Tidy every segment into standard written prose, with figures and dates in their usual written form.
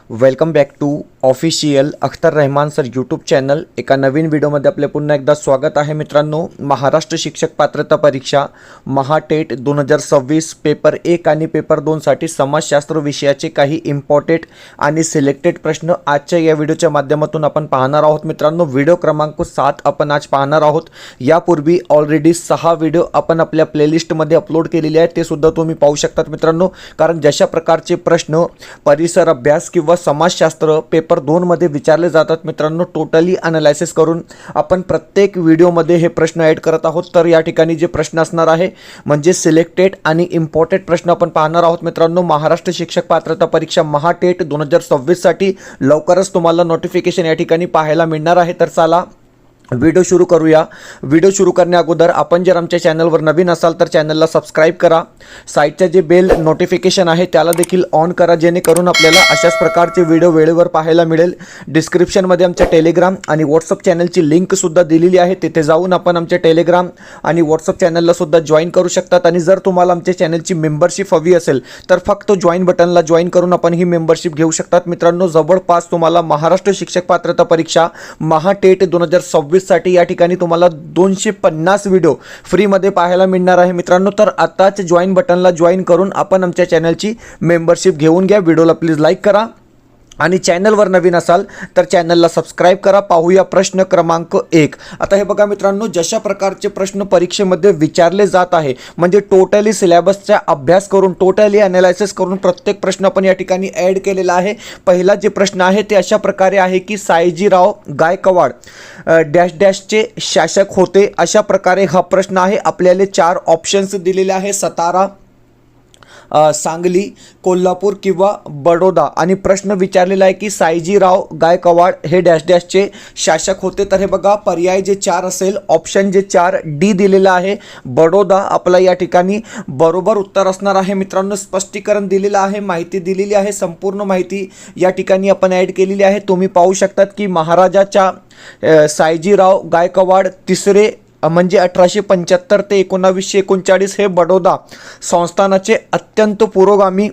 Welcome back to official Akhtar Rahman sir YouTube channel. एका नवीन व्हिडिओमध्ये आपले पुन्हा एकदा स्वागत आहे मित्रांनो. महाराष्ट्र शिक्षक पात्रता परीक्षा महाटेट 2026 पेपर 1 आणि पेपर 2 साठी समाजशास्त्र विषयाचे काही इम्पॉर्टंट आणि सिलेक्टेड प्रश्न आजच्या या व्हिडिओच्या माध्यमातून आपण पाहणार आहोत मित्रांनो. व्हिडिओ क्रमांक 7 आपण आज पाहणार आहोत. यापूर्वी ऑलरेडी 6 व्हिडिओ आपण आपल्या प्लेलिस्टमध्ये अपलोड केलेले आहेत, ते सुद्धा तुम्ही पाहू शकतात मित्रांनो. कारण जशा प्रकारचे प्रश्न परिसर अभ्यास किंवा समाजशास्त्र पेपर 2 मध्ये विचारले जातात मित्रांनो, टोटली अनालायसिस करून आपण प्रत्येक व्हिडिओमध्ये हे प्रश्न ॲड करत आहोत. तर या ठिकाणी जे प्रश्न असणार आहे म्हणजे सिलेक्टेड आणि इम्पॉर्टंट प्रश्न आपण पाहणार आहोत मित्रांनो. महाराष्ट्र शिक्षक पात्रता परीक्षा महाटेट 2026 साठी लवकरच तुम्हाला नोटिफिकेशन या ठिकाणी पाहायला मिळणार आहे. तर चला व्हिडिओ सुरू करूया. व्हिडिओ सुरू करण्या अगोदर आपण जर आमच्या चॅनलवर नवीन असाल तर चॅनलला सबस्क्राईब करा. साईडचे जे बेल नोटिफिकेशन आहे त्याला देखील ऑन करा, जेणेकरून आपल्याला अशाच प्रकारचे व्हिडिओ वेळेवर पाहायला मिळेल. डिस्क्रिप्शनमध्ये आमच्या टेलिग्राम आणि व्हॉट्सअप चॅनलची लिंकसुद्धा दिलेली आहे, तिथे जाऊन आपण आमच्या टेलिग्राम आणि व्हॉट्सअप चॅनलला सुद्धा जॉईन करू शकतात. आणि जर तुम्हाला आमच्या चॅनलची मेंबरशिप हवी असेल तर फक्त जॉईन बटनला जॉईन करून आपण ही मेंबरशिप घेऊ शकतात मित्रांनो. जवळपास तुम्हाला महाराष्ट्र शिक्षक पात्रता परीक्षा महाटेट 2026 साठी या ठिकाणी तुम्हाला 250 व्हिडिओ फ्रीमध्ये पाहायला मिळणार आहे मित्रांनो. तर आताच जॉईन बटनला जॉईन करून आपण आमच्या चॅनलची मेंबरशिप घेऊन घ्या. व्हिडिओला प्लीज लाईक करा आणि चॅनलवर नवीन असाल तर चॅनलला सबस्क्राईब करा. पाहूया प्रश्न क्रमांक 1. आता हे बघा मित्रांनो, जशा प्रकारचे प्रश्न परीक्षेमध्ये विचारले जात आहे म्हणजे टोटली सिलेबसचा अभ्यास करून टोटली अनालायसिस करून प्रत्येक प्रश्न आपण या ठिकाणी ॲड केलेला आहे. पहिला जे प्रश्न आहे ते अशा प्रकारे आहे की सायजीराव गायकवाड डॅश डॅशचे शासक होते. अशा प्रकारे हा प्रश्न आहे. आपल्याला 4 ऑप्शन्स दिलेले आहे: सातारा, सांगली, कोल्हापूर किंवा बडोदा. आणि प्रश्न विचारलेला आहे की सायजीराव गायकवाड हे डॅश डॅशचे शासक होते. तर हे बघा, पर्याय जे 4 असेल, ऑप्शन जे 4 डी दिलेला आहे बडोदा आपला या ठिकाणी बरोबर उत्तर असणार आहे मित्रांनो. स्पष्टीकरण दिलेलं आहे, माहिती दिलेली आहे, संपूर्ण माहिती या ठिकाणी आपण ॲड केलेली आहे. तुम्ही पाहू शकतात की महाराजाच्या सायजीराव गायकवाड तिसरे म्हणजे 1875 ते 1939 हे बडोदा संस्थानाचे अत्यंत पुरोगामी,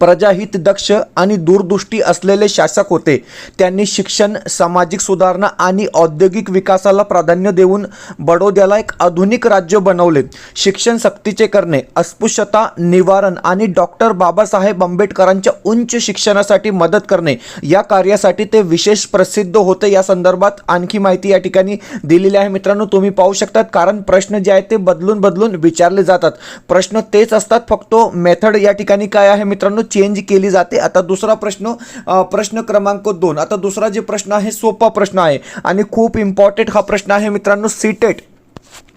प्रजाहित दक्ष आणि दूरदृष्टी असलेले शासक होते. त्यांनी शिक्षण, सामाजिक सुधारणा आणि औद्योगिक विकासाला प्राधान्य देऊन बडोद्याला एक आधुनिक राज्य बनवले. शिक्षण सक्तीचे करणे, अस्पृश्यता निवारण आणि डॉक्टर बाबासाहेब आंबेडकरांच्या उच्च शिक्षणासाठी मदत करणे या कार्यासाठी ते विशेष प्रसिद्ध होते. या संदर्भात आणखी माहिती या ठिकाणी दिलेली आहे मित्रांनो. तुम्ही पाहू शकतात, कारण प्रश्न जे आहेत ते बदलून बदलून विचारले जातात. प्रश्न तेच असतात, फक्त मेथड या ठिकाणी काय आहे मित्रांनो चेंज केली जाते. आता दुसरा प्रश्न, प्रश्न क्रमांक 2. आता दुसरा जे प्रश्न आहे सोपा प्रश्न आहे आणि खूप इम्पॉर्टंट हा प्रश्न आहे मित्रांनो. सीटेट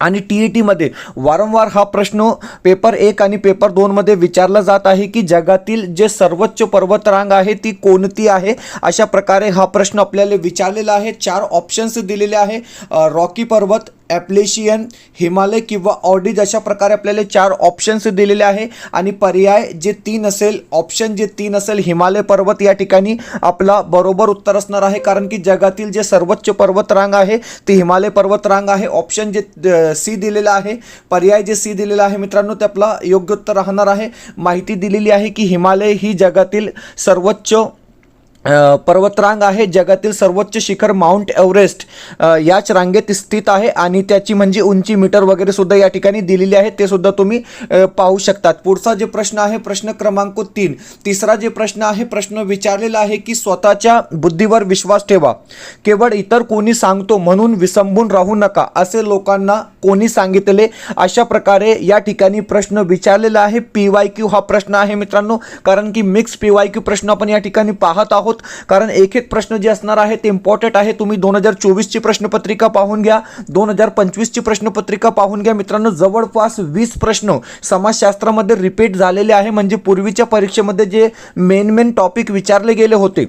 आणि TET मध्ये वारंवार हा प्रश्न पेपर 1 आणि पेपर 2 मध्ये विचारला जात आहे की जगातील जे सर्वोच्च पर्वतरांग आहे ती कोणती आहे. अशा प्रकारे हा प्रश्न आपल्याला विचारलेला आहे. 4 ऑप्शन्स दिलेले आहे: रॉकी पर्वत, ॲप्लेशियन, हिमालय किंवा ऑर्डिज. अशा प्रकारे आपल्याला 4 ऑप्शन्स दिलेले आहे. आणि पर्याय जे 3 असेल, ऑप्शन जे 3 असेल हिमालय पर्वत या ठिकाणी आपला बरोबर उत्तर असणार आहे. कारण की जगातील जे सर्वोच्च पर्वतरांग आहे ती हिमालय पर्वतरांग आहे. ऑप्शन जे सी दिलेला आहे, पर्याय जे सी दिलेला आहे मित्रांनो, ते आपला योग्य उत्तर राहणार आहे. माहिती दिलेली आहे की हिमालय ही जगातील सर्वोच्च पर्वतरांग आहे. जगातील सर्वोच्च शिखर माउंट एव्हरेस्ट याच रांगेत स्थित आहे आणि त्याची म्हणजे उंची मीटर वगैरे सुद्धा या ठिकाणी दिलेली आहे, ते सुद्धा तुम्ही पाहू शकतात. पुढचा जे प्रश्न आहे प्रश्न क्रमांक 3. तिसरा जे प्रश्न आहे, प्रश्न विचारलेला आहे की स्वतःच्या बुद्धीवर विश्वास ठेवा, केवळ इतर कोणी सांगतो म्हणून विसंबून राहू नका असे लोकांना कोणी सांगितले. अशा प्रकारे या ठिकाणी प्रश्न विचारलेला आहे. PYQ हा प्रश्न आहे मित्रांनो, कारण की मिक्स PYQ प्रश्न आपण या ठिकाणी पाहत आहोत. कारण एक एक प्रश्न जे असणार आहे ते इम्पॉर्टंट आहे. तुम्ही 2024 ची प्रश्नपत्रिका पाहून घ्या, 2025 ची प्रश्नपत्रिका पाहून घ्या मित्रांनो. जवळपास 20 प्रश्न समाजशास्त्रामध्ये रिपीट झालेले आहे. म्हणजे पूर्वीच्या परीक्षेमध्ये जे मेन टॉपिक विचारले गेले होते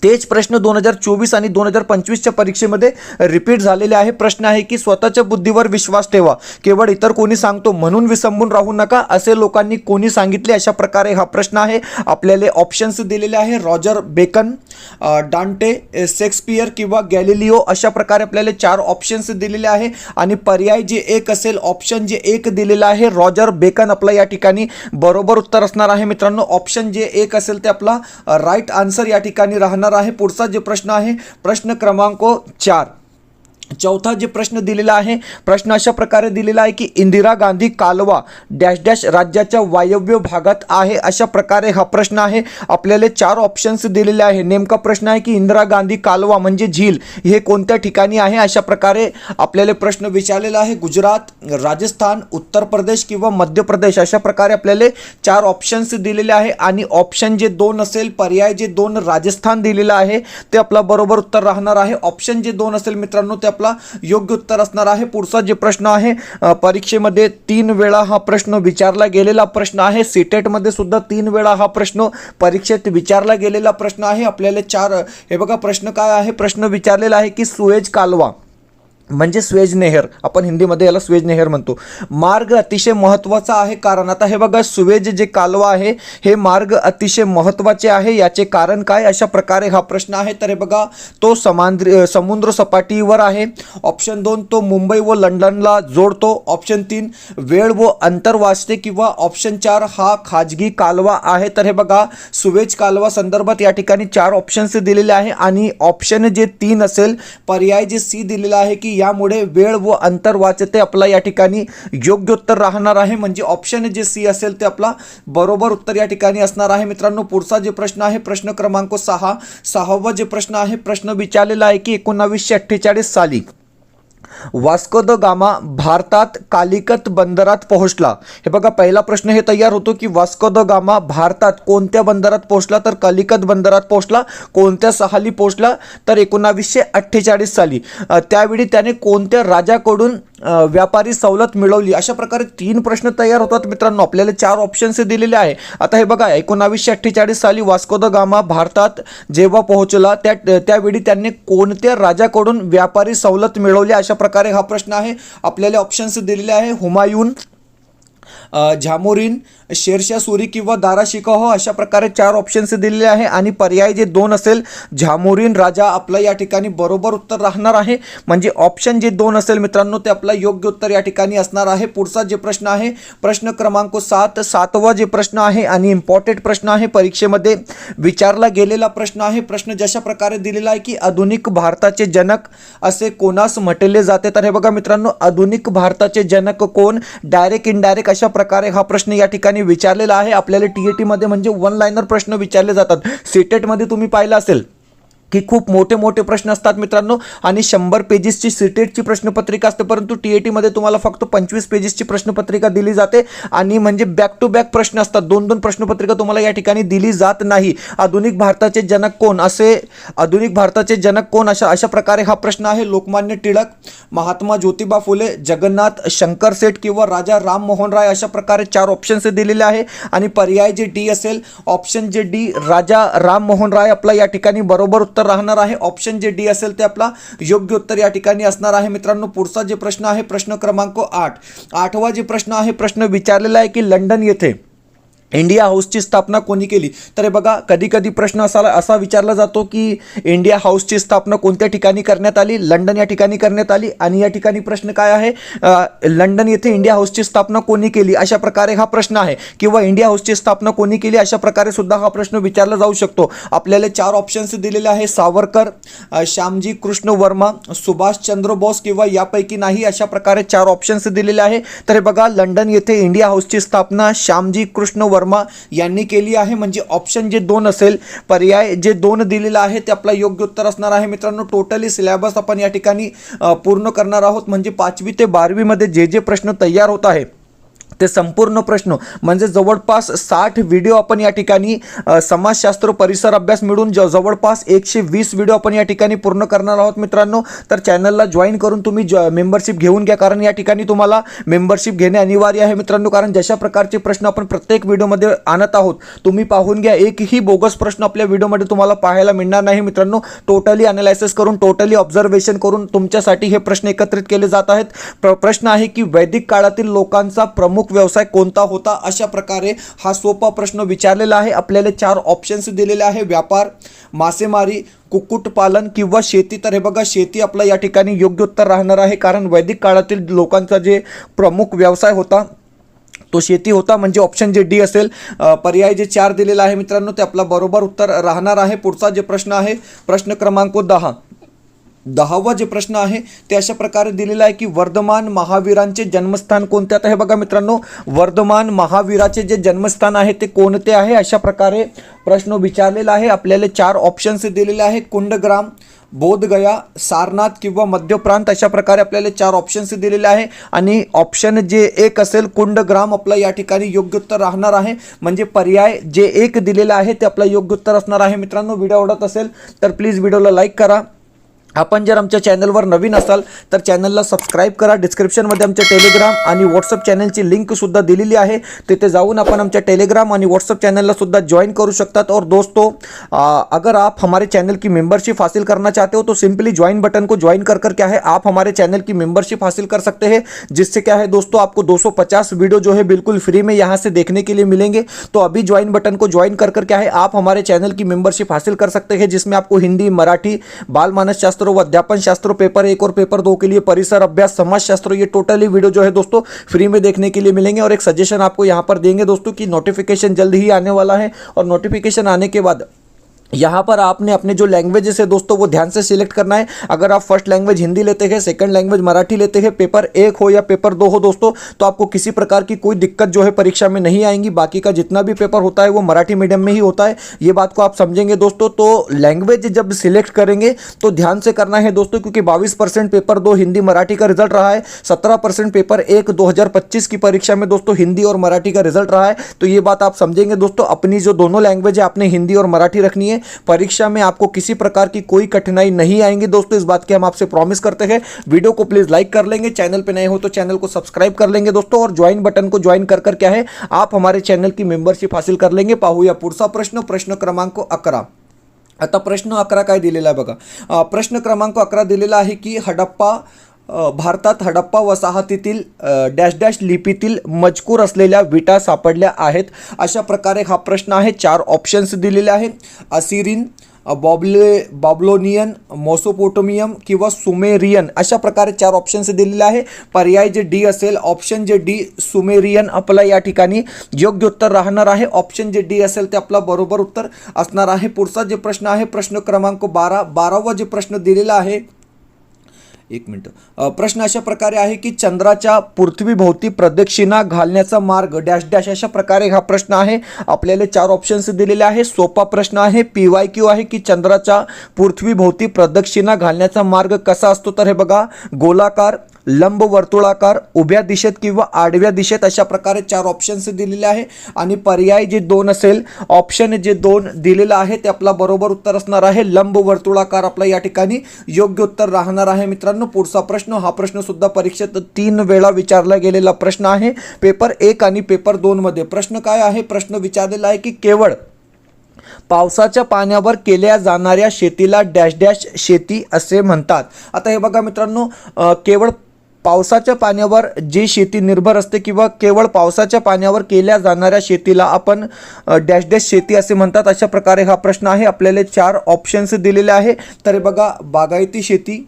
तेच प्रश्न 2024 आणि 2025च्या परीक्षेमध्ये रिपीट झालेले आहे. प्रश्न आहे की स्वतःच्या बुद्धीवर विश्वास ठेवा, केवळ इतर कोणी सांगतो म्हणून विसंबून राहू नका असे लोकांनी कोणी सांगितले. अशा प्रकारे हा प्रश्न आहे. आपल्याला ऑप्शन्स दिलेले आहे, रॉजर बेकन, डांटे, शेक्सपियर किंवा गॅलिलिओ. अशा प्रकारे आपल्याला 4 ऑप्शन्स दिलेले आहे आणि पर्याय जे एक असेल, ऑप्शन जे एक दिलेला आहे रॉजर बेकन, आपला या ठिकाणी बरोबर उत्तर असणार आहे मित्रांनो. ऑप्शन जे एक असेल ते आपला राईट आन्सर या ठिकाणी राहणार आहे. पुढचा जे प्रश्न आहे प्रश्न क्रमांक 4. चौथा जे प्रश्न दिलेला आहे, प्रश्न अशा प्रकारे दिलेला आहे की इंदिरा गांधी कालवा डॅश डॅश राज्याच्या वायव्य भागात आहे. अशा प्रकारे हा प्रश्न आहे. आपल्याला 4 ऑप्शन्स दिलेले आहे. नेमका प्रश्न आहे की इंदिरा गांधी कालवा म्हणजे झील हे कोणत्या ठिकाणी आहे. अशा प्रकारे आपल्याला प्रश्न विचारलेला आहे. गुजरात, राजस्थान, उत्तर प्रदेश किंवा मध्य प्रदेश. अशा प्रकारे आपल्याला 4 ऑप्शन्स दिलेले आहे आणि ऑप्शन जे 2 असेल, पर्याय जे 2 राजस्थान दिलेला आहे ते आपला बरोबर उत्तर राहणार आहे. ऑप्शन जे 2 असेल मित्रांनो ते आपला योग्य उत्तर असणार आहे. पुढचा जे प्रश्न आहे परीक्षेमध्ये 3 वेळा हा प्रश्न विचारला गेलेला प्रश्न आहे. सीटेट मध्ये सुद्धा 3 वेळा हा प्रश्न परीक्षेत विचारला गेलेला प्रश्न आहे. आपल्याला 4 हे बघा प्रश्न काय आहे. प्रश्न विचारलेला आहे की सुएज कालवा म्हणजे स्वेज नेहर, आपण हिंदीमध्ये याला स्वेज नेहर म्हणतो, मार्ग अतिशय महत्त्वाचा आहे. कारण आता हे बघा सुएज जे कालवा आहे हे मार्ग अतिशय महत्त्वाचे आहे. याचे कारण काय. अशा प्रकारे हा प्रश्न आहे. तर हे बघा तो समुद्र सपाटीवर आहे. ऑप्शन 2 तो मुंबई व लंडनला जोडतो. ऑप्शन 3 वेळ व अंतर वाचते किंवा ऑप्शन 4 हा खाजगी कालवा आहे. तर हे बघा सुएज कालवा संदर्भात या ठिकाणी 4 ऑप्शन्स दिलेले आहे आणि ऑप्शन जे 3 असेल, पर्याय जे सी दिलेला आहे की यामुळे वेळ व अंतर वाचते, आपला या ठिकाणी योग्य उत्तर राहणार आहे. म्हणजे ऑप्शन जे सी असेल ते आपला बरोबर उत्तर या ठिकाणी असणार आहे मित्रांनो. पुढचा जे प्रश्न आहे प्रश्न क्रमांक 6. 6वा जे प्रश्न आहे प्रश्न विचारलेला आहे की 1948 साली वास्को द गामा भारतात कालिकत बंदरात पोहोचला. हे बघा पहिला प्रश्न हे तयार होतो की वास्को द गामा भारतात कोणत्या बंदरात पोहोचला, तर कालिकत बंदरात पोहोचला. कोणत्या साली पोहोचला, तर 1948 साली. त्यावेळी त्याने कोणत्या राजाकडून व्यापारी सवलत मिळवली. अशा प्रकारे 3 प्रश्न तयार होतात मित्रांनो. आपल्याला 4 ऑप्शन्स दिलेले आहे. आता हे बघा 1948 साली वास्को द गामा भारतात जेव्हा पोहोचला त्यावेळी त्यांनी कोणत्या राजाकडून व्यापारी सवलत मिळवली. अशा प्रकारे हा प्रश्न आहे. आपल्याला ऑप्शन्स दिलेले आहे हुमायून, झामोरीन, शेरशाह सूरी किंवा दारा शिकोह. अशा प्रकारे 4 ऑप्शन्स दिलेले आहे आणि पर्याय जे 2 असेल झामोरीन राजा आपलं या ठिकाणी बरोबर उत्तर राहणार आहे. म्हणजे ऑप्शन जे 2 असेल मित्रांनो ते आपलं योग्य उत्तर या ठिकाणी असणार आहे. पुढचा जे प्रश्न आहे प्रश्न क्रमांक 7. 7वा जे प्रश्न आहे आणि इम्पॉर्टंट प्रश्न आहे, परीक्षेमध्ये विचारला गेलेला प्रश्न आहे. प्रश्न जशा प्रकारे दिलेला आहे की आधुनिक भारताचे जनक असे कोणास म्हटले जाते. तर हे बघा मित्रांनो आधुनिक भारताचे जनक कोण, डायरेक्ट इनडायरेक्ट अशा प्रकारे हा प्रश्न या ठिकाणी विचारलेला आहे. आपल्याला टीएटी मध्ये म्हणजे 1 लाइनर प्रश्न विचारले जातात. सीटेट मध्ये तुम्ही पाहिलं असेल की खूप मोठे मोठे प्रश्न असतात मित्रांनो आणि 100 पेजेसची सीटेटची प्रश्नपत्रिका असते, परंतु टीएटी मध्ये तुम्हाला फक्त 25 पेजेसची प्रश्नपत्रिका दिली जाते आणि म्हणजे बॅक टू बॅक प्रश्न असतात. 2-2 प्रश्नपत्रिका तुम्हाला या ठिकाणी दिली जात नाही. आधुनिक भारताचे जनक कोण अशा प्रकारे हा प्रश्न आहे. लोकमान्य टिळक, महात्मा ज्योतिबा फुले, जगन्नाथ शंकर सेठ किंवा राजा राम मोहन राय. अशा प्रकारे 4 ऑप्शन्स दिलेले आहे आणि पर्याय जे डी असेल, ऑप्शन जे डी राजा राम मोहन राय आपला या ठिकाणी बरोबर उत्तर राहणार आहे. ऑप्शन जे डी असेल ते आपला योग्य उत्तर या ठिकाणी असणार आहे मित्रांनो. पुढचा जे प्रश्न आहे प्रश्न क्रमांक 8. 8वा जे प्रश्न आहे प्रश्न विचारलेला आहे की लंडन येथे इंडिया हाऊसची स्थापना कोणी केली. तर हे बघा कधी कधी प्रश्न असा विचारला जातो की इंडिया हाऊसची स्थापना कोणत्या ठिकाणी करण्यात आली, लंडन या ठिकाणी करण्यात आली. आणि या ठिकाणी प्रश्न काय आहे, लंडन येथे इंडिया हाऊसची स्थापना कोणी केली अशा प्रकारे हा प्रश्न आहे. किंवा इंडिया हाऊसची स्थापना कोणी केली अशा प्रकारे सुद्धा हा प्रश्न विचारला जाऊ शकतो. आपल्याला 4 ऑप्शन्स दिलेले आहे, सावरकर, श्यामजी कृष्ण वर्मा, सुभाषचंद्र बोस किंवा यापैकी नाही. अशा प्रकारे 4 ऑप्शन्स दिलेले आहे. तर हे बघा लंडन येथे इंडिया हाऊसची स्थापना श्यामजी कृष्ण वर्मा यांनी केली आहे. म्हणजे ऑप्शन जे 2 असेल, पर्याय जे 2 दिलेला आहे ते आपला योग्य उत्तर असणार आहे मित्रांनो. टोटली सिलेबस आपण या ठिकाणी पूर्ण करणार आहोत. म्हणजे 5वी ते 12वी मध्ये जे प्रश्न तयार होत आहे ते संपूर्ण प्रश्न म्हणजे जवळपास 60 व्हिडिओ आपण या ठिकाणी समाजशास्त्र परिसर अभ्यास मिळून जवळपास 120 व्हिडिओ आपण या ठिकाणी पूर्ण करणार आहोत मित्रांनो. तर चॅनलला जॉईन करून तुम्ही मेंबरशिप घेऊन घ्या, कारण या ठिकाणी तुम्हाला मेंबरशिप घेणे अनिवार्य आहे मित्रांनो. कारण जशा प्रकारचे प्रश्न आपण प्रत्येक व्हिडिओमध्ये आणत आहोत तुम्ही पाहून घ्या, एकही बोगस प्रश्न आपल्या व्हिडिओमध्ये तुम्हाला पाहायला मिळणार नाही मित्रांनो. टोटली अनालायसिस करून, टोटली ऑब्झर्वेशन करून तुमच्यासाठी हे प्रश्न एकत्रित केले जात आहेत. प्रश्न आहे की वैदिक काळातील लोकांचा प्रमुख व्यवसाय कोणता होता. अशा प्रकारे हा सोपा प्रश्न विचारलेला आहे. आपल्याला 4 ऑप्शन्स दिलेले आहे: व्यापार, मासेमारी, कुक्कुटपालन किंवा शेती. तर हे बघा, शेती आपला या ठिकाणी योग्य उत्तर राहणार आहे, कारण वैदिक काळातील लोकांचा जे प्रमुख व्यवसाय होता तो शेती होता, म्हणजे ऑप्शन जे डी असेल. पर्याय जे 4 दिलेला आहे मित्रांनो ते आपला बरोबर उत्तर राहणार आहे. पुढचा जे प्रश्न आहे प्रश्न क्रमांक 10वा जे प्रश्न आहे ते अशा प्रकारे दिलेला आहे की वर्धमान महावीरांचे जन्मस्थान कोणते. आता हे बघा मित्रांनो, वर्धमान महावीराचे जे जन्मस्थान आहे ते कोणते आहे, अशा प्रकारे प्रश्न विचारलेला आहे. आपल्याला 4 ऑप्शन्स दिलेले आहे: कुंडग्राम, बोधगया, सारनाथ किंवा मध्य प्रांत. अशा प्रकारे आपल्याला 4 ऑप्शन्स दिलेले आहे आणि ऑप्शन जे 1 असेल कुंडग्राम आपला या ठिकाणी योग्य उत्तर राहणार आहे. म्हणजे पर्याय जे 1 दिलेला आहे ते आपला योग्य उत्तर असणार आहे मित्रांनो. व्हिडिओ आवडत असेल तर प्लीज व्हिडिओला लाईक करा. आपण जर आमच्या चॅनलवर नवीन असाल तर चॅनलला सबस्क्राईब करा. डिस्क्रिप्शनमध्ये आमच्या टेलिग्राम आणि व्हॉट्सअप चॅनलची लिंकसुद्धा दिलेली आहे, तिथे जाऊन अपन आमच्या टेलीग्राम आणि व्हाट्सअप चैनल सुद्धा ज्वाइन करू शकतात. और दोस्तों, अगर आप हमारे चैनल की मेंबरशिप हासिल करना चाहते हो तो सिंपली ज्वाइन बटन को ज्वाइन कर क्या है आप हमारे चैनल की मेंबरशिप हासिल कर सकते हैं, जिससे क्या है दोस्तों आपको 250 वीडियो जो है बिल्कुल फ्री में यहाँ से देखने के लिए मिलेंगे. तो अभी ज्वाइन बटन को ज्वाइन कर क्या है आप हमारे चैनल की मेंबरशिप हासिल कर सकते हैं, जिसमें आपको हिंदी, मराठी, बाल मानस शास्त्र व अध्यापन शास्त्र पेपर 1 और पेपर 2 के लिए परिसर अभ्यास, समाजशास्त्र, ये टोटली वीडियो जो है दोस्तों फ्री में देखने के लिए मिलेंगे. और एक सजेशन आपको यहां पर देंगे दोस्तों कि नोटिफिकेशन जल्द ही आने वाला है, और नोटिफिकेशन आने के बाद यहाँ पर आपने अपने जो लैंग्वेजेस है दोस्तों वो ध्यान से सिलेक्ट करना है. अगर आप फर्स्ट लैंग्वेज हिंदी लेते हैं, सेकंड लैंग्वेज मराठी लेते हैं, पेपर 1 हो या पेपर 2 हो दोस्तों, तो आपको किसी प्रकार की कोई दिक्कत जो है परीक्षा में नहीं आएंगी. बाकी का जितना भी पेपर होता है वो मराठी मीडियम में ही होता है, ये बात को आप समझेंगे दोस्तों. तो लैंग्वेज जब सिलेक्ट करेंगे तो ध्यान से करना है दोस्तों, क्योंकि 22% पेपर 2 हिंदी मराठी का रिजल्ट रहा है, 17% पेपर 1 2025 की परीक्षा में दोस्तों हिंदी और मराठी का रिजल्ट रहा है. तो ये बात आप समझेंगे दोस्तों. अपनी जो दोनों लैंग्वेज है आपने हिंदी और मराठी रखनी है. परीक्षा में आपको किसी प्रकार की कोई कठिनाई नहीं आएंगी दोस्तों, इस बात की हम आपसे प्रॉमिस करते हैं. वीडियो को प्लीज लाइक कर लेंगे, चैनल पे नए हो तो चैनल को सब्सक्राइब कर लेंगे दोस्तों, और ज्वाइन बटन को ज्वाइन कर क्या है आप हमारे चैनल की मेंबरशिप हासिल कर लेंगे. पाहूया पुढचा प्रश्न, प्रश्न क्रमांक 11. आता प्रश्न 11 काय दिलेला आहे बघा. प्रश्न क्रमांक 11 दिलेला आहे की भारतात हडप्पा वसाहतीतील डॅश डॅश लिपीतील मजकूर असलेल्या विटा सापडल्या आहेत. अशा प्रकारे हा प्रश्न आहे. 4 ऑप्शन्स दिलेले आहेत: असिरियन, बॅबिलोनियन, मेसोपोटेमियन किंवा सुमेरियन. अशा प्रकारे 4 ऑप्शन्स दिलेले आहे. पर्याय जे डी असेल, ऑप्शन जे डी सुमेरियन आपला या ठिकाणी योग्य उत्तर राहणार आहे. ऑप्शन जे डी असेल ते आपला बरोबर उत्तर असणार आहे. पुढचा जे प्रश्न आहे प्रश्न क्रमांक 12वा जे प्रश्न दिलेला आहे, 1 मिनिट. प्रश्न अशा प्रकारे आहे की चंद्राच्या पृथ्वीभोवती प्रदक्षिणा घालण्याचा मार्ग डॅश डॅश. अशा प्रकारे हा प्रश्न आहे. आपल्याला 4 ऑप्शन्स दिलेले आहे. सोपा प्रश्न आहे, PYQ आहे की चंद्राच्या पृथ्वीभोवती प्रदक्षिणा घालण्याचा मार्ग कसा असतो. तर हे बघा, गोलाकार, लंब वर्तुळाकार, उभ्या दिशेत किंवा आडव्या दिशेत. अशा प्रकारे 4 ऑप्शन्स दिलेले आहे. आणि पर्याय जे 2 असेल, ऑप्शन जे 2 दिलेला आहे ते आपला बरोबर उत्तर असणार आहे. लंब वर्तुळाकार आपला या ठिकाणी योग्य उत्तर राहणार आहे मित्रांनो. पुढचा प्रश्न, हा प्रश्न सुद्धा परीक्षेत 3 वेळा विचारला गेलेला प्रश्न आहे, पेपर 1 आणि पेपर 2 मध्ये. प्रश्न काय आहे, प्रश्न विचारलेला आहे की केवळ पावसाच्या पाण्यावर केल्या जाणाऱ्या शेतीला डॅश डॅश शेती असे म्हणतात. आता हे बघा मित्रांनो, केवळ पावसाच्या पाण्यावर जी शेती निर्भर असते किंवा केवळ पावसाच्या पाण्यावर केल्या जाणाऱ्या शेतीला आपण डॅश डॅश शेती असे म्हणतात. अशा प्रकारे हा प्रश्न आहे. आपल्याला 4 ऑप्शन्स दिलेले आहे. तर हे बघा, बागायती शेती,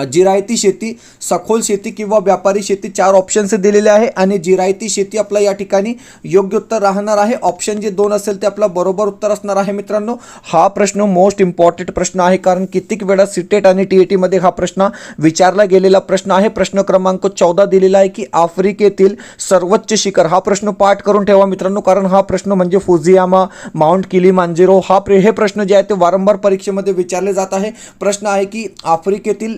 जिरायती शेती, सखोल शेती किंवा व्यापारी शेती. 4 ऑप्शन्स दिलेले आहे. आणि जिरायती शेती आपला या ठिकाणी योग्य उत्तर राहणार आहे. ऑप्शन जे 2 असेल ते आपला बरोबर उत्तर असणार आहे मित्रांनो. हा प्रश्न मोस्ट इम्पॉर्टंट प्रश्न आहे, कारण कित्येक वेळा सीटेट आणि TET मध्ये हा प्रश्न विचारला गेलेला प्रश्न आहे. प्रश्न क्रमांक 14 दिलेला आहे की आफ्रिकेतील सर्वोच्च शिखर. हा प्रश्न पाठ करून ठेवा मित्रांनो, कारण हा प्रश्न म्हणजे फुजियामा, माउंट किलिमांजारो. हे प्रश्न जे आहे ते वारंवार परीक्षेमध्ये विचारले जात आहे. प्रश्न आहे की आफ्रिकेतील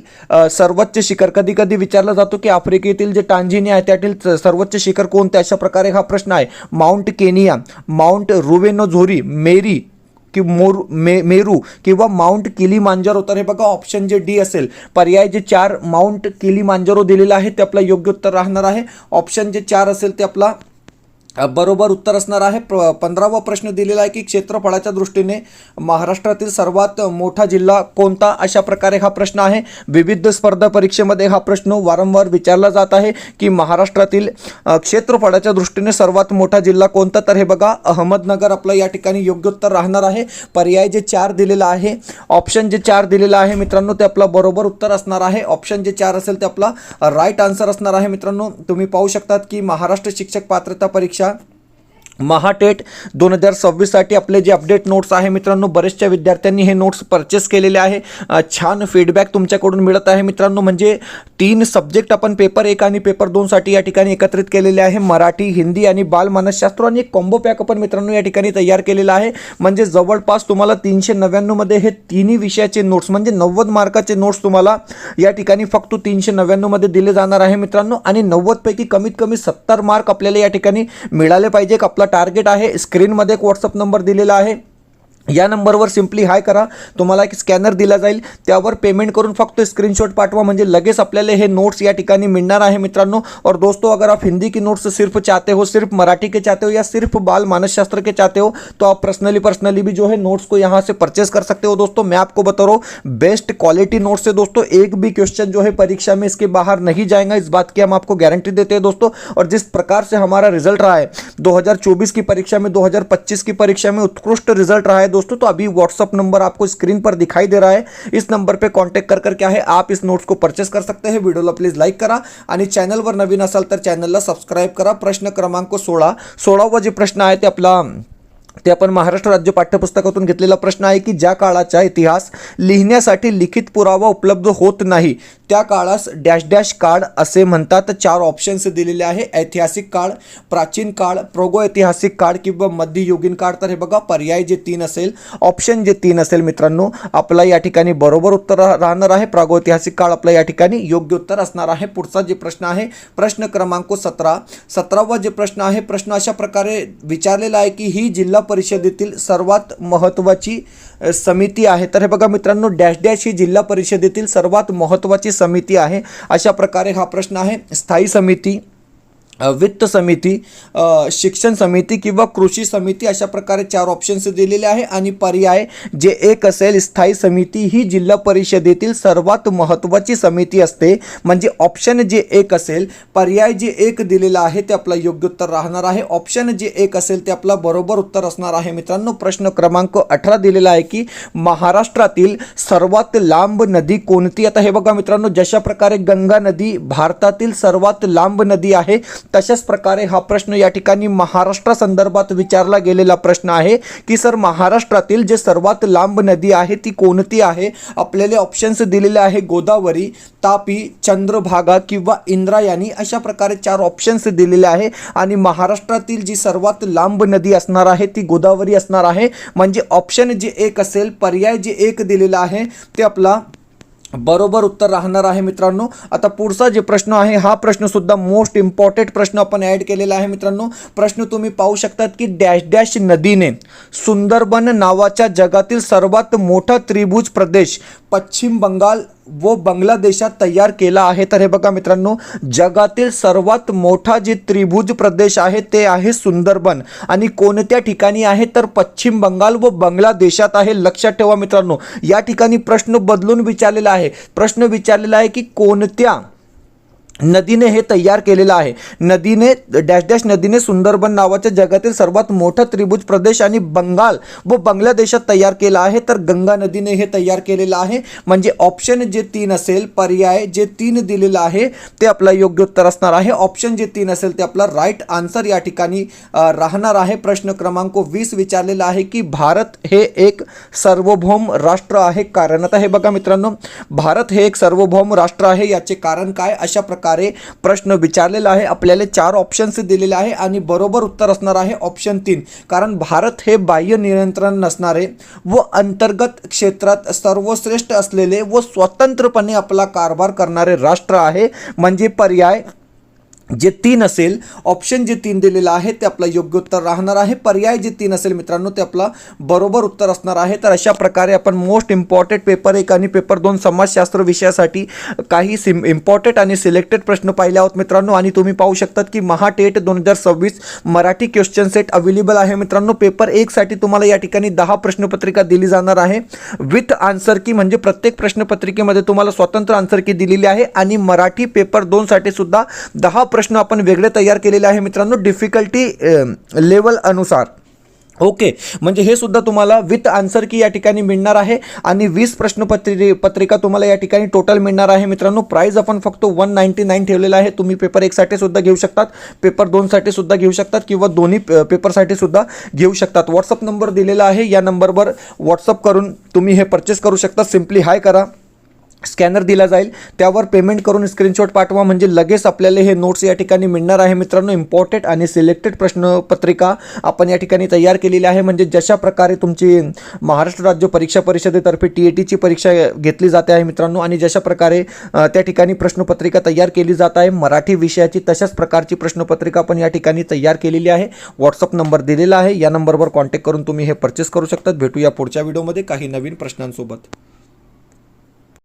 सर्वोच्च शिखर, कधी कधी विचारला जातो की आफ्रिकेतील जे टांझानिया आहे त्यातील सर्वोच्च शिखर कोणते, अशा प्रकारे हा प्रश्न आहे. माउंट केनिया, माउंट रुवेनोझोरी, मेरी की मेरू किंवा माउंट किलीमांजारो. तर हे बघा ऑप्शन जे डी असेल, पर्याय जे 4 माउंट किलीमांजारो दिलेला आहे ते आपला योग्य उत्तर राहणार आहे. ऑप्शन जे 4 असेल ते आपला बरोबर उत्तर असणार आहे. 15वा प्रश्न दिलेला आहे की क्षेत्रफळाच्या दृष्टीने महाराष्ट्रातील सर्वात मोठा जिल्हा कोणता, अशा प्रकारे हा प्रश्न आहे. विविध स्पर्धा परीक्षेमध्ये हा प्रश्न वारंवार विचारला जात आहे की महाराष्ट्रातील क्षेत्रफळाच्या दृष्टीने सर्वात मोठा जिल्हा कोणता. तर हे बघा अहमदनगर आपलं या ठिकाणी योग्य उत्तर राहणार आहे. पर्याय जे 4 दिलेला आहे, ऑप्शन जे 4 दिलेला आहे मित्रांनो ते आपला बरोबर उत्तर असणार आहे. ऑप्शन जे 4 असेल ते आपला राईट आन्सर असणार आहे. मित्रांनो तुम्ही पाहू शकतात की महाराष्ट्र शिक्षक पात्रता परीक्षा महाटेट 2026 साठी आपले जे अपडेट नोट्स आहे मित्रांनो, बरेचशा विद्यार्थ्यांनी हे नोट्स परचेस केलेले आहे. छान फीडबॅक तुमच्याकडून मिळत आहे मित्रांनो. म्हणजे 3 सब्जेक्ट आपण पेपर 1 आणि पेपर 2 साठी या ठिकाणी एकत्रित केलेले आहे. मराठी, हिंदी आणि बालमानसशास्त्र आणि एक कॉम्बो पॅक आपण मित्रांनो या ठिकाणी तयार केलेला आहे. म्हणजे जवळपास तुम्हाला 399 मध्ये हे तिन्ही विषयाचे नोट्स म्हणजे 90 मार्काचे नोट्स तुम्हाला या ठिकाणी फक्त 399 मध्ये दिले जाणार आहे मित्रांनो. आणि 90 पैकी कमीत कमी 70 मार्क आपल्याला या ठिकाणी मिळाले पाहिजे. आपला टार्गेट आहे. स्क्रीनमध्ये एक व्हॉट्सअप नंबर दिलेला आहे, या नंबरवर सिंपली हाय करा, तुम्हाला एक स्कॅनर दिला जाईल, त्यावर पेमेंट करून फक्त स्क्रीनशॉट पाठवा, म्हणजे लगेच आपल्याला हे नोट्स या ठिकाणी मिळणार आहे मित्रांनो. और दोस्तों अगर आप हिंदी की नोट्स सिर्फ चाहते हो, सिर्फ मराठी के चाहते हो या सिर्फ बाल मानसशास्त्र के चाहते हो, तो आप पर्सनली भी जो है नोट्स को यहाँ से परचेस कर सकते हो. दोस्तों मैं आपको बता रहा हूँ बेस्ट क्वालिटी नोट्स है दोस्तों, एक भी क्वेश्चन जो है परीक्षा में इसके बाहर नहीं जाएगा, इस बात की हम आपको गारंटी देते हैं दोस्तों. और जिस प्रकार से हमारा रिजल्ट रहा है 2024 की परीक्षा में, 2025 की परीक्षा में उत्कृष्ट रिजल्ट रहा है दोस्तों. तो अभी व्हाट्सअप नंबर आपको स्क्रीन पर दिखाई दे रहा है, इस नंबर पे कांटेक्ट कर क्या है आप इस नोट्स को परचेस कर सकते हैं. व्हिडिओला प्लीज लाईक करा आणि चॅनलवर नवीन असाल तर चॅनलला सबस्क्राईब करा. प्रश्न क्रमांक 16वा जे प्रश्न आहे ते आपण महाराष्ट्र राज्य पाठ्यपुस्तकातून घेतलेला प्रश्न आहे की ज्या काळाचा इतिहास लिहिण्यासाठी लिखित पुरावा उपलब्ध होत नाही त्या काळास डॅश डॅश काळ असे म्हणतात. 4 ऑप्शन्स दिलेले आहे. ऐतिहासिक काळ, प्राचीन काळ, प्रागैतिहासिक काळ किंवा मध्ययुगीन काळ. तर हे बघा पर्याय जे 3 असेल, ऑप्शन जे 3 असेल मित्रांनो आपला या ठिकाणी बरोबर उत्तर राहणार आहे. प्रागैतिहासिक काळ आपला या ठिकाणी योग्य उत्तर असणार आहे. पुढचा जे प्रश्न आहे प्रश्न क्रमांक 17वा जे प्रश्न आहे, प्रश्न अशा प्रकारे विचारलेला आहे की ही जिल्हा परिषदेतील सर्वात महत्त्वाची समिती आहे. तर हे बघा मित्रांनो डॅश डॅश ही जिल्हा परिषदेतील सर्वात महत्त्वाची समिती आहे. अशा प्रकारे हा प्रश्न आहे. स्थायी समिती, वित्त समिती, शिक्षण समिती किंवा कृषी समिती, अशा प्रकारे 4 ऑप्शन्स दिलेले आहे. आणि पर्याय जे 1 असेल, स्थायी समिती ही जिल्हा परिषदेतील सर्वात महत्त्वाची समिती असते. म्हणजे ऑप्शन जे 1 असेल, पर्याय जे 1 दिलेला आहे ते आपला योग्य उत्तर राहणार आहे. ऑप्शन जे 1 असेल ते आपला बरोबर उत्तर असणार आहे मित्रांनो. प्रश्न क्रमांक 18 दिलेला आहे की महाराष्ट्रातील सर्वात लांब नदी कोणती. आता हे बघा मित्रांनो जशा प्रकारे गंगा नदी भारतातील सर्वात लांब नदी आहे, तशाच प्रकारे हा प्रश्न या ठिकाणी महाराष्ट्र संदर्भात विचारला गेलेला प्रश्न आहे की सर महाराष्ट्रातील जे सर्वात लांब नदी आहे ती कोणती आहे. आपल्याला ऑप्शन्स दिलेले आहे गोदावरी, तापी, चंद्रभागा किंवा इंद्रायणी, अशा प्रकारे 4 ऑप्शन्स दिलेले आहे. आणि महाराष्ट्रातील जी सर्वात लांब नदी असणार आहे ती गोदावरी असणार आहे. म्हणजे ऑप्शन जे 1 असेल, पर्याय जे 1 दिलेला आहे ते आपला बरोबर उत्तर राहणार आहे मित्रांनो. आता पुढचा जे प्रश्न आहे हा प्रश्न सुद्धा मोस्ट इम्पॉर्टंट प्रश्न आपण ॲड केलेला आहे मित्रांनो. प्रश्न तुम्ही पाहू शकतात की डॅश डॅश नदीने सुंदरबन नावाच्या जगातील सर्वात मोठा त्रिभुज प्रदेश पश्चिम बंगाल व बांगलादेशात तयार केला आहे. तर हे बघा मित्रांनो जगातील सर्वात मोठा जे त्रिभुज प्रदेश आहे ते आहे सुंदरबन, आणि कोणत्या ठिकाणी आहे तर पश्चिम बंगाल व बांगलादेशात आहे. लक्षात ठेवा मित्रांनो या ठिकाणी प्रश्न बदलून विचारलेला आहे. प्रश्न विचारलेला आहे की कोणत्या नदीने हे तयार केलेलं आहे. नदीने डॅश डॅश नदीने सुंदरबन नावाच्या जगातील सर्वात मोठा त्रिभुज प्रदेश आणि बंगाल व बांगलादेशात तयार केला आहे. तर गंगा नदीने हे तयार केलेलं आहे. म्हणजे ऑप्शन जे 3 असेल, पर्याय जे 3 दिलेलं आहे ते आपला योग्य उत्तर असणार आहे. ऑप्शन जे 3 असेल ते आपला राईट आन्सर या ठिकाणी राहणार आहे. प्रश्न क्रमांक 20 विचारलेला आहे की भारत हे एक सार्वभौम राष्ट्र आहे कारण. आता हे बघा मित्रांनो भारत हे एक सार्वभौम राष्ट्र आहे, याचे कारण काय. अशा प्रकारे प्रकारे प्रश्न विचारलेला आहे. आपल्याला 4 ऑप्शन्स दिलेले आहे आणि बरोबर उत्तर असणार आहे ऑप्शन 3. कारण भारत हे बाह्य नियंत्रण नसणारे व अंतर्गत क्षेत्रात सर्वश्रेष्ठ असलेले व स्वतंत्रपणे आपला कारभार करणारे राष्ट्र आहे. म्हणजे पर्याय जे 3 असेल, ऑप्शन जे 3 दिलेलं आहे ते आपलं योग्य उत्तर राहणार आहे. पर्याय जे 3 असेल मित्रांनो ते आपलं बरोबर उत्तर असणार आहे. तर अशा प्रकारे आपण मोस्ट इम्पॉर्टंट पेपर 1 आणि पेपर 2 समाजशास्त्र विषयासाठी काही इम्पॉर्टंट आणि सिलेक्टेड प्रश्न पाहिले आहोत मित्रांनो. आणि तुम्ही पाहू शकतात की Mahatet 2026 Marathi question set available आहे मित्रांनो. पेपर 1 साठी तुम्हाला या ठिकाणी 10 प्रश्नपत्रिका दिली जाणार आहे विथ आन्सर की, म्हणजे प्रत्येक प्रश्नपत्रिकेमध्ये तुम्हाला स्वतंत्र आन्सर की दिलेली आहे. आणि मराठी पेपर 2 साठी सुद्धा 10 प्रश्न आपण वेगळे तयार केलेले आहे मित्रांनो, डिफिकल्टी लेवल अनुसार. ओके, म्हणजे हे सुद्धा तुम्हाला विथ आन्सर की या ठिकाणी मिळणार आहे. आणि 20 प्रश्नपत्रिका तुम्हाला या ठिकाणी टोटल मिळणार आहे मित्रांनो. प्राइस आपण फक्त 199 ठेवलेला आहे. तुम्ही पेपर 1 साठी सुद्धा घेऊ शकतात, पेपर 2 साठी सुद्धा घेऊ शकतात किंवा दोन्ही पेपरसाठी सुद्धा घेऊ शकतात. व्हॉट्सअप नंबर दिलेला आहे, या नंबरवर व्हॉट्सअप करून तुम्ही हे परचेस करू शकता. सिम्पली हाय करा, स्कॅनर दिला जाईल, त्यावर पेमेंट करून स्क्रीनशॉट पाठवा, म्हणजे लगेच आपल्याला हे नोट्स या ठिकाणी मिळणार आहे मित्रांनो. इम्पॉर्टंट आणि सिलेक्टेड प्रश्नपत्रिका आपण या ठिकाणी तयार केलेली आहे. म्हणजे जशा प्रकारे तुमची महाराष्ट्र राज्य परीक्षा परिषदेतर्फे TATची परीक्षा घेतली जाते आहे मित्रांनो, आणि जशा प्रकारे त्या ठिकाणी प्रश्नपत्रिका तयार केली जात आहे मराठी विषयाची, तशाच प्रकारची प्रश्नपत्रिका आपण या ठिकाणी तयार केलेली आहे. व्हॉट्सअप नंबर दिलेला आहे, या नंबरवर कॉन्टॅक्ट करून तुम्ही हे परचेस करू शकतात. भेटूया पुढच्या व्हिडिओमध्ये काही नवीन प्रश्नांसोबत.